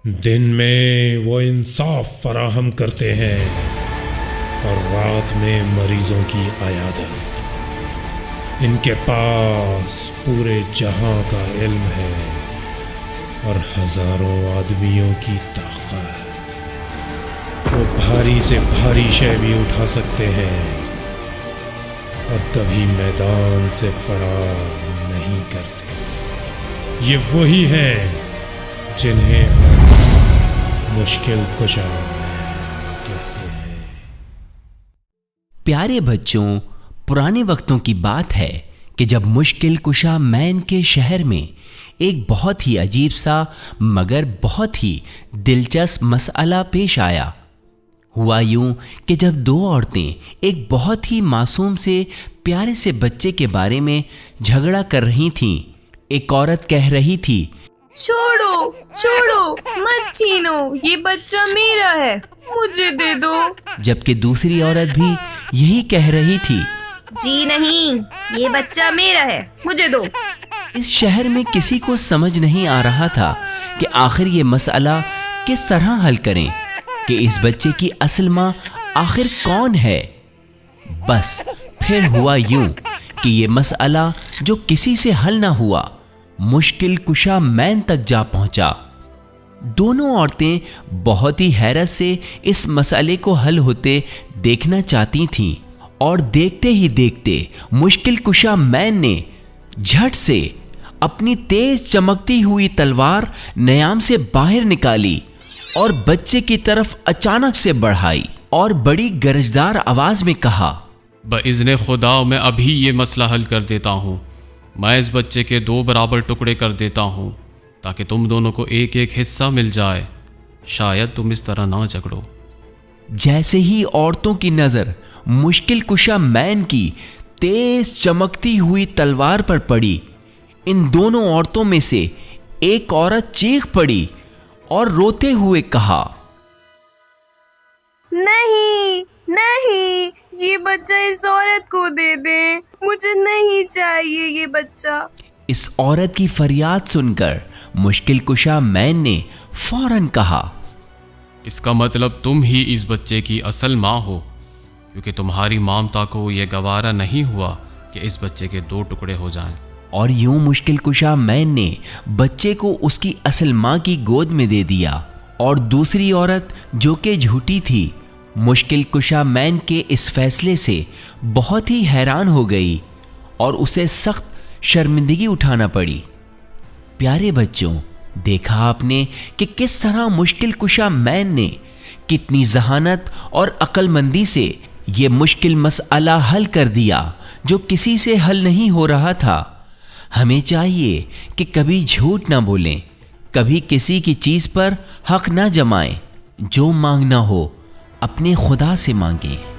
دن میں وہ انصاف فراہم کرتے ہیں اور رات میں مریضوں کی عیادت۔ ان کے پاس پورے جہاں کا علم ہے اور ہزاروں آدمیوں کی طاقت۔ وہ بھاری سے بھاری شے بھی اٹھا سکتے ہیں اور کبھی میدان سے فرار نہیں کرتے۔ یہ وہی ہیں جنہیں ہم مشکل کشا کہتے ہیں۔ پیارے بچوں، پرانے وقتوں کی بات ہے کہ جب مشکل کشا مین کے شہر میں ایک بہت ہی عجیب سا مگر بہت ہی دلچسپ مسئلہ پیش آیا۔ ہوا یوں کہ جب دو عورتیں ایک بہت ہی معصوم سے پیارے سے بچے کے بارے میں جھگڑا کر رہی تھیں، ایک عورت کہہ رہی تھی، چھوڑو چھوڑو، مت چھینو، یہ بچہ میرا ہے، مجھے دے دو۔ جبکہ دوسری عورت بھی یہی کہہ رہی تھی، جی نہیں، یہ بچہ میرا ہے، مجھے دو۔ اس شہر میں کسی کو سمجھ نہیں آ رہا تھا کہ آخر یہ مسئلہ کس طرح حل کریں، کہ اس بچے کی اصل ماں آخر کون ہے۔ بس پھر ہوا یوں کہ یہ مسئلہ جو کسی سے حل نہ ہوا، مشکل کشا مین تک جا پہنچا۔ دونوں عورتیں بہت ہی حیرت سے اس مسئلے کو حل ہوتے دیکھنا چاہتی تھیں، اور دیکھتے ہی دیکھتے مشکل کشا مین نے جھٹ سے اپنی تیز چمکتی ہوئی تلوار نیام سے باہر نکالی اور بچے کی طرف اچانک سے بڑھائی اور بڑی گرجدار آواز میں کہا، بإذن خدا میں ابھی یہ مسئلہ حل کر دیتا ہوں۔ میں اس بچے کے 2 برابر ٹکڑے کر دیتا ہوں تاکہ تم دونوں کو ایک ایک حصہ مل جائے۔ شاید تم اس طرح نہ جھگڑو۔ جیسے ہی عورتوں کی نظر مشکل کشا مین کی تیز چمکتی ہوئی تلوار پر پڑی، ان دونوں عورتوں میں سے ایک عورت چیخ پڑی اور روتے ہوئے کہا، نہیں نہیں، یہ بچہ اس عورت کو دے دیں، مجھے نہیں چاہیے یہ بچہ۔ اس عورت کی فریاد سن کر مشکل کشا مین نے فوراً کہا، اس کا مطلب تم ہی اس بچے کی اصل ماں ہو، کیونکہ تمہاری مامتا کو یہ گوارا نہیں ہوا کہ اس بچے کے 2 ٹکڑے ہو جائیں۔ اور یوں مشکل کشا مین نے بچے کو اس کی اصل ماں کی گود میں دے دیا، اور دوسری عورت جو کہ جھوٹی تھی، مشکل کشا مین کے اس فیصلے سے بہت ہی حیران ہو گئی اور اسے سخت شرمندگی اٹھانا پڑی۔ پیارے بچوں، دیکھا آپ نے کہ کس طرح مشکل کشا مین نے کتنی ذہانت اور عقل مندی سے یہ مشکل مسئلہ حل کر دیا جو کسی سے حل نہیں ہو رہا تھا۔ ہمیں چاہیے کہ کبھی جھوٹ نہ بولیں، کبھی کسی کی چیز پر حق نہ جمائیں، جو مانگنا ہو اپنے خدا سے مانگیں۔